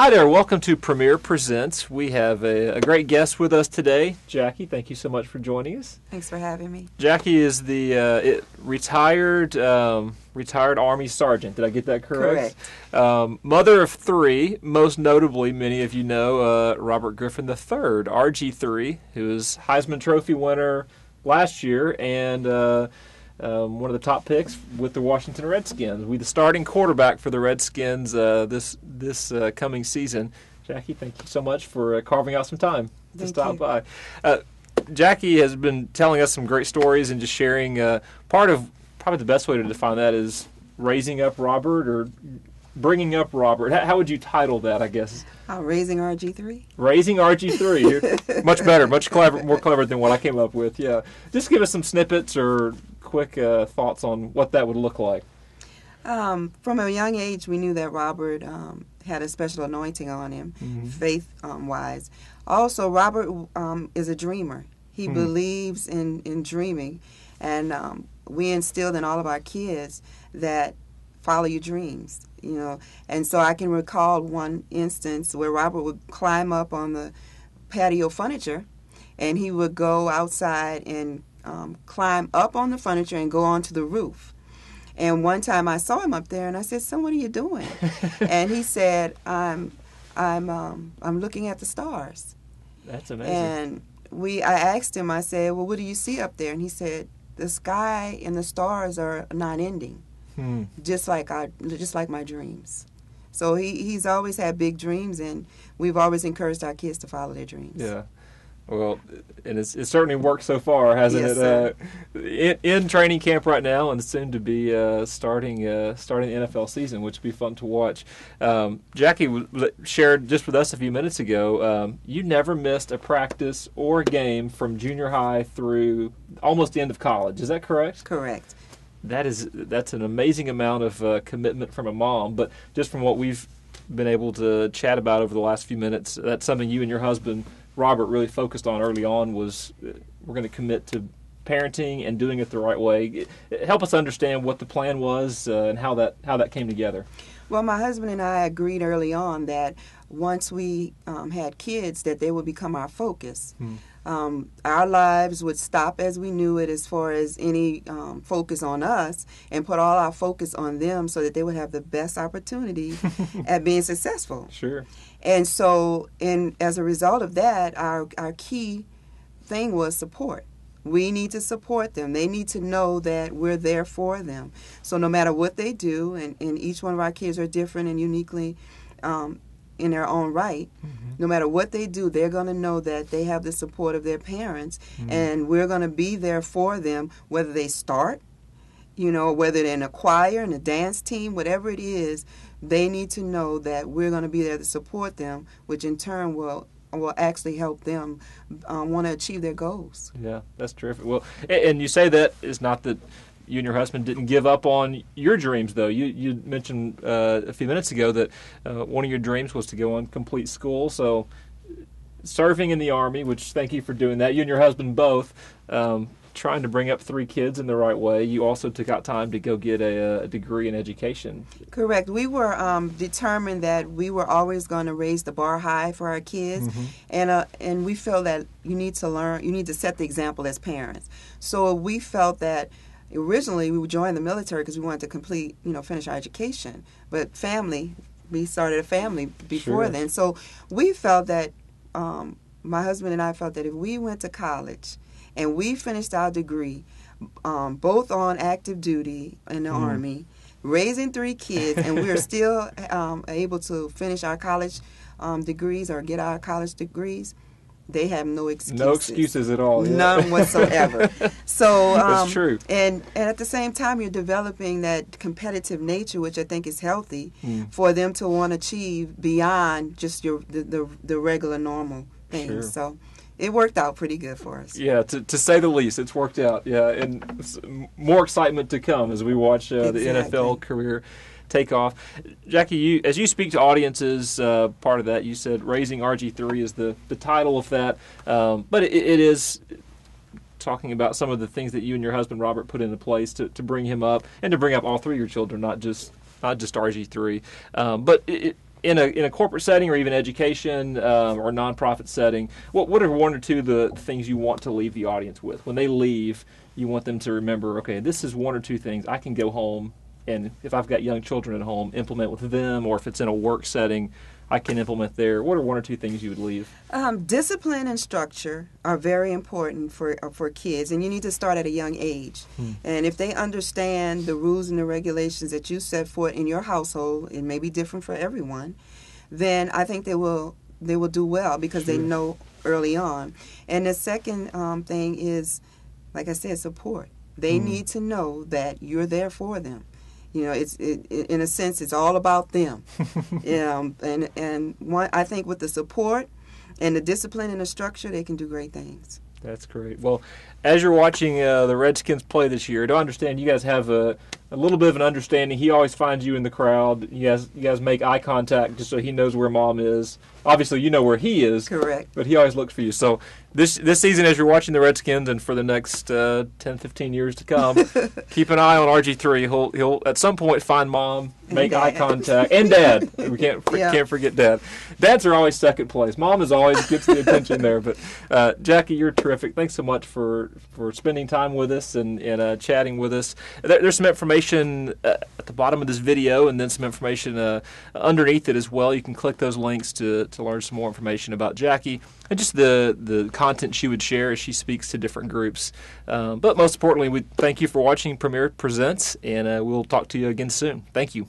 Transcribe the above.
Hi there, welcome to Premier Presents. We have a great guest with us today. Jackie, thank you so much for joining us. Thanks for having me. Jackie is the retired Army sergeant. Did I get that correct? Correct. Mother of three, most notably, many of you know, Robert Griffin III, RG3, who was Heisman Trophy winner last year and one of the top picks with the Washington Redskins. The starting quarterback for the Redskins this coming season. Jackie, thank you so much for carving out some time to stop by. Jackie has been telling us some great stories and just sharing part of probably the best way to define that is raising up Robert or bringing up Robert. How would you title that, I guess? Raising RG3. Raising RG3. Much better, more clever than what I came up with. Yeah, just give us some snippets or quick thoughts on what that would look like. From a young age, we knew that Robert had a special anointing on him, faith-wise. Also, Robert is a dreamer. He believes in dreaming, and we instilled in all of our kids that follow your dreams. You know, and so I can recall one instance where Robert would climb up on the patio furniture, and he would go outside and climb up on the furniture and go onto the roof. And one time I saw him up there, and I said, "Son, what are you doing?" And he said, "I'm looking at the stars." That's amazing. And I asked him, I said, "Well, what do you see up there?" And he said, "The sky and the stars are not ending." Just like my dreams. So he's always had big dreams, and we've always encouraged our kids to follow their dreams. Yeah. Well, and it certainly worked so far, hasn't Yes, it? Sir. In training camp right now, and soon to be starting the NFL season, which will be fun to watch. Jackie shared just with us a few minutes ago. You never missed a practice or game from junior high through almost the end of college. Is that correct? Correct. That's an amazing amount of commitment from a mom. But just from what we've been able to chat about over the last few minutes, that's something you and your husband Robert really focused on early on. Was we're going to commit to parenting and doing it the right way. Help us understand what the plan was and how that came together. Well, my husband and I agreed early on that once we had kids, that they would become our focus. Our lives would stop as we knew it as far as any focus on us, and put all our focus on them so that they would have the best opportunity at being successful. Sure. And so, as a result of that, our key thing was support. We need to support them. They need to know that we're there for them. So no matter what they do, and each one of our kids are different and uniquely in their own right, no matter what they do, they're going to know that they have the support of their parents, and we're going to be there for them, whether they start, whether they're in a choir, in a dance team, whatever it is. They need to know that we're going to be there to support them, which in turn will actually help them want to achieve their goals. Yeah, that's terrific. Well, and you say that it's not that you and your husband didn't give up on your dreams, though. You mentioned a few minutes ago that one of your dreams was to go on complete school. So serving in the Army, which thank you for doing that. You and your husband both. Trying to bring up three kids in the right way. You also took out time to go get a degree in education. Correct. We were determined that we were always going to raise the bar high for our kids, and we feel that you need to learn. You need to set the example as parents. So we felt that originally we would join the military because we wanted to finish our education. But we started a family before then. So we felt that my husband and I felt that if we went to college and we finished our degree, both on active duty in the Army, raising three kids, and we are still able to finish our college degrees or get our college degrees, they have no excuses. No excuses at all. Yeah. None whatsoever. So that's true. And at the same time, you're developing that competitive nature, which I think is healthy for them to want to achieve beyond just the regular normal things. Sure. So it worked out pretty good for us. Yeah, to say the least, it's worked out. Yeah, and more excitement to come as we watch the NFL career take off. Jackie, as you speak to audiences, part of that, you said raising RG3 is the title of that, but it is talking about some of the things that you and your husband Robert put into place to bring him up and to bring up all three of your children, not just RG3. But in a corporate setting or even education or nonprofit setting, what are one or two of the things you want to leave the audience with? When they leave, you want them to remember, okay, this is one or two things I can go home and if I've got young children at home, implement with them, or if it's in a work setting, I can implement there. What are one or two things you would leave? Discipline and structure are very important for kids, and you need to start at a young age. And if they understand the rules and the regulations that you set forth in your household, it may be different for everyone, then I think they will do well because they know early on. And the second thing is, like I said, support. They need to know that you're there for them. You know, in a sense, it's all about them. I think with the support and the discipline and the structure, they can do great things. That's great. Well, as you're watching the Redskins play this year, do I understand you guys have a little bit of an understanding? He always finds you in the crowd. You guys make eye contact just so he knows where Mom is. Obviously, you know where he is. Correct. But he always looks for you. So this season, as you're watching the Redskins and for the next 10, 15 years to come, keep an eye on RG3. He'll at some point find Mom, make eye contact, and Dad. We can't forget Dad. Dads are always second place. Mom is always gets the attention there. But Jackie, you're terrific. Thanks so much for spending time with us and chatting with us. There's some information at the bottom of this video, and then some information underneath it as well. You can click those links to learn some more information about Jackie and just the content she would share as she speaks to different groups. But most importantly, we thank you for watching Premier Presents, and we'll talk to you again soon. Thank you.